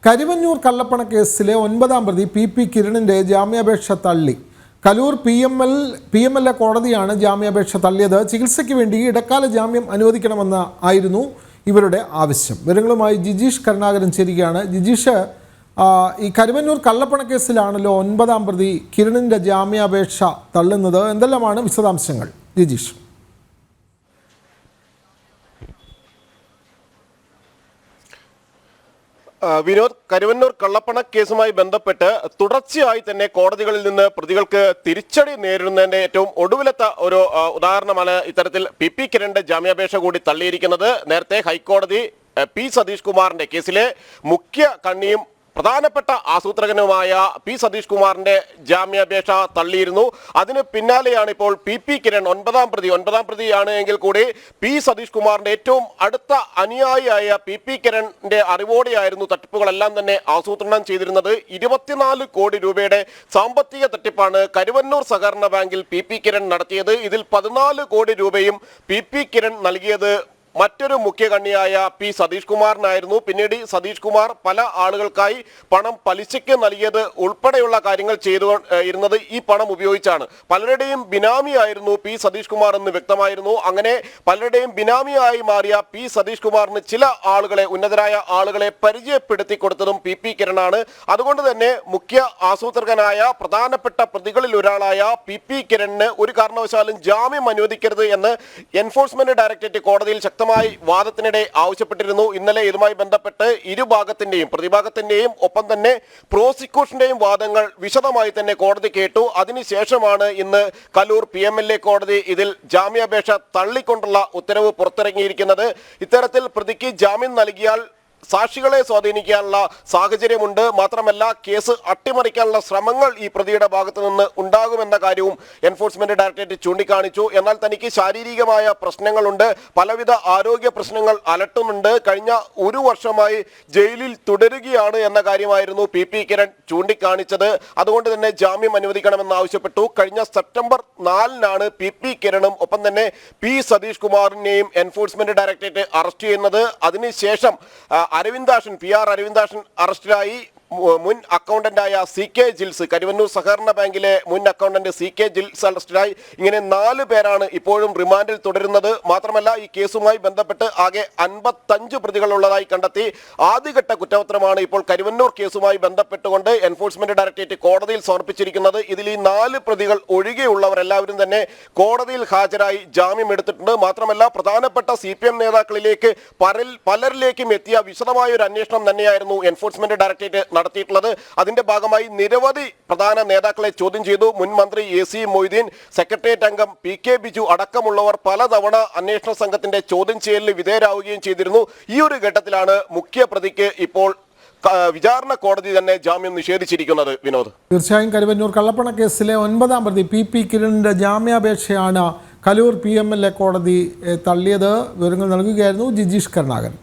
കരിവന്നൂർ കള്ളപ്പണ കേസിലെ 9ാം പ്രതി പി കിരണിൻ്റെ ജാമ്യാപേക്ഷ തള്ളി. കലൂർ PMLA കോടതിയാണ് ജാമ്യാപേക്ഷ തള്ളിയത്. ചികിത്സയ്ക്ക് വേണ്ടി ഇടക്കാല ജാമ്യം അനുവദിക്കണമെന്ന് ആയിരുന്നു ഇവരുടെ ആവശ്യം. വിവരങ്ങളുമായി ജിജീഷ് കരുണാകരൻ ചേരുകയാണ്. ജിജീഷ്, ഈ കരിവന്നൂർ കള്ളപ്പണ കേസിലാണല്ലോ 9ാം പ്രതി കിരണിൻ്റെ ജാമ്യാപേക്ഷ തള്ളുന്നത്. എന്തെല്ലാമാണ് വിശദാംശങ്ങൾ ജിജീഷ്? വിനോദ്, കരിവന്നൂർ കള്ളപ്പണ കേസുമായി ബന്ധപ്പെട്ട് തുടർച്ചയായി തന്നെ കോടതികളിൽ നിന്ന് പ്രതികൾക്ക് തിരിച്ചടി നേരിടുന്നതിന്റെ ഏറ്റവും ഒടുവിലത്തെ ഒരു ഉദാഹരണമാണ് ഇത്തരത്തിൽ പി കിരണിന്റെ ജാമ്യാപേക്ഷ കൂടി തള്ളിയിരിക്കുന്നത്. നേരത്തെ ഹൈക്കോടതി പി സതീഷ് കുമാറിന്റെ കേസിലെ മുഖ്യ കണ്ണിയും പ്രധാനപ്പെട്ട ആസൂത്രകനുമായ പി സതീഷ് കുമാറിന്റെ ജാമ്യാപേക്ഷ തള്ളിയിരുന്നു. അതിന് പിന്നാലെയാണ് ഇപ്പോൾ പി കിരൺ 9ാം പ്രതിയാണ് എങ്കിൽ കൂടി പി സതീഷ് കുമാറിന്റെ ഏറ്റവും അടുത്ത അനുയായിയായ പി കിരണിന്റെ അറിവോടെയായിരുന്നു തട്ടിപ്പുകളെല്ലാം തന്നെ ആസൂത്രണം ചെയ്തിരുന്നത്. 24 കോടി രൂപയുടെ സാമ്പത്തിക തട്ടിപ്പാണ് കരുവന്നൂർ സഹകരണ ബാങ്കിൽ പി കിരൺ നടത്തിയത്. ഇതിൽ 14 കോടി രൂപയും പി കിരൺ നൽകിയത് മറ്റൊരു മുഖ്യ കണ്ണിയായ പി സതീഷ് കുമാറിനായിരുന്നു. പിന്നീട് സതീഷ് കുമാർ പല ആളുകൾക്കായി പണം പലിശയ്ക്ക് നൽകിയത് ഉൾപ്പെടെയുള്ള കാര്യങ്ങൾ ചെയ്തു ഇരുന്നത് ഈ പണം ഉപയോഗിച്ചാണ്. പലരുടെയും ബിനാമിയായിരുന്നു പി സതീഷ് കുമാർ എന്ന് വ്യക്തമായിരുന്നു. അങ്ങനെ പലരുടെയും ബിനാമിയായി മാറിയ പി സതീഷ് കുമാറിന് ചില ആളുകളെ, ഉന്നതരായ ആളുകളെ പരിചയപ്പെടുത്തി കൊടുത്തതും പി കിരണാണ്. അതുകൊണ്ട് തന്നെ മുഖ്യ ആസൂത്രകനായ പ്രധാനപ്പെട്ട പ്രതികളിൽ ഒരാളായ പി കിരണിന് ഒരു കാരണവശാലും ജാമ്യം അനുവദിക്കരുത് എന്ന് എൻഫോഴ്സ്മെന്റ് ഡയറക്ടറേറ്റ് കോടതിയിൽ ശക്തമായി വാദത്തിനിടെ ആവശ്യപ്പെട്ടിരുന്നു. ഇന്നലെ ഇതുമായി ബന്ധപ്പെട്ട് ഇരുഭാഗത്തിന്റെയും, പ്രതിഭാഗത്തിന്റെയും ഒപ്പം തന്നെ പ്രോസിക്യൂഷന്റെയും വാദങ്ങൾ വിശദമായി തന്നെ കോടതി കേട്ടു. അതിനുശേഷമാണ് ഇന്ന് കലൂർ PMLA കോടതി ഇതിൽ ജാമ്യാപേക്ഷ തള്ളിക്കൊണ്ടുള്ള ഉത്തരവ് പുറത്തിറങ്ങിയിരിക്കുന്നത്. ഇത്തരത്തിൽ പ്രതിക്ക് ജാമ്യം നൽകിയാൽ സാക്ഷികളെ സ്വാധീനിക്കാനുള്ള സാഹചര്യമുണ്ട്. മാത്രമല്ല, കേസ് അട്ടിമറിക്കാനുള്ള ശ്രമങ്ങൾ ഈ പ്രതിയുടെ ഭാഗത്തു നിന്ന് ഉണ്ടാകുമെന്ന കാര്യവും എൻഫോഴ്സ്മെന്റ് ഡയറക്ടറേറ്റ് ചൂണ്ടിക്കാണിച്ചു. എന്നാൽ തനിക്ക് ശാരീരികമായ പ്രശ്നങ്ങളുണ്ട്, പലവിധ ആരോഗ്യ പ്രശ്നങ്ങൾ അലട്ടുന്നുണ്ട്, കഴിഞ്ഞ ഒരു വർഷമായി ജയിലിൽ തുടരുകയാണ് എന്ന കാര്യമായിരുന്നു പി കിരൺ ചൂണ്ടിക്കാണിച്ചത്. അതുകൊണ്ട് തന്നെ ജാമ്യം അനുവദിക്കണമെന്ന് ആവശ്യപ്പെട്ടു. കഴിഞ്ഞ സെപ്റ്റംബർ 4-നാണ് പി കിരണും ഒപ്പം തന്നെ പി സതീഷ് കുമാറിനെയും എൻഫോഴ്സ്മെന്റ് ഡയറക്ടറേറ്റ് അറസ്റ്റ് ചെയ്യുന്നത്. അതിനുശേഷം PR അരവിന്ദാക്ഷൻ അറസ്റ്റിലായി. മുൻ അക്കൗണ്ടന്റായ CK ജിൽസ്, കരുവന്നൂർ സഹകരണ ബാങ്കിലെ മുൻ അക്കൗണ്ടന്റ് CK ജിൽസ് അറസ്റ്റിലായി. ഇങ്ങനെ 4 പേരാണ് ഇപ്പോഴും റിമാൻഡിൽ തുടരുന്നത്. മാത്രമല്ല, ഈ കേസുമായി ബന്ധപ്പെട്ട് ആകെ 55 പ്രതികൾ ഉള്ളതായി കണ്ടെത്തി. ആദ്യഘട്ട കുറ്റപത്രമാണ് ഇപ്പോൾ കരുവന്നൂർ കേസുമായി ബന്ധപ്പെട്ടുകൊണ്ട് എൻഫോഴ്സ്മെന്റ് ഡയറക്ടറേറ്റ് കോടതിയിൽ സമർപ്പിച്ചിരിക്കുന്നത്. ഇതിൽ ഈ 4 പ്രതികൾ ഒഴികെയുള്ളവരെല്ലാവരും തന്നെ കോടതിയിൽ ഹാജരായി ജാമ്യം എടുത്തിട്ടുണ്ട്. മാത്രമല്ല, പ്രധാനപ്പെട്ട CPM നേതാക്കളിലേക്ക് പലരിലേക്കും എത്തിയ വിശദമായ ഒരു അന്വേഷണം തന്നെയായിരുന്നു എൻഫോഴ്സ്മെന്റ് ഡയറക്ടറേറ്റ് നടത്തിയിട്ടുള്ളത്. അതിന്റെ ഭാഗമായി നിരവധി പ്രധാന നേതാക്കളെ ചോദ്യം ചെയ്തു. മുൻ മന്ത്രി AC മൊയ്തീൻ, സെക്രട്ടേറിയറ്റ് അംഗം PK ബിജു അടക്കമുള്ളവർ പലതവണ അന്വേഷണ സംഘത്തിന്റെ ചോദ്യം ചെയ്യലിന് വിധേയരാവുകയും ചെയ്തിരുന്നു. ഈ ഒരു ഘട്ടത്തിലാണ് മുഖ്യ പ്രതിക്ക് ഇപ്പോൾ വിചാരണ കോടതി തന്നെ ജാമ്യം നിഷേധിച്ചിരിക്കുന്നത്. വിനോദ്, തീർച്ചയായും കരുവന്നൂർ കള്ളപ്പണ കേസിലെ 9ാം പ്രതി പി കിരണിന്റെ ജാമ്യാപേക്ഷയാണ് കലൂർ PMLA കോടതി തള്ളിയത്. വിവരങ്ങൾ നൽകുകയായിരുന്നു ജിജീഷ് കരുണാകരൻ.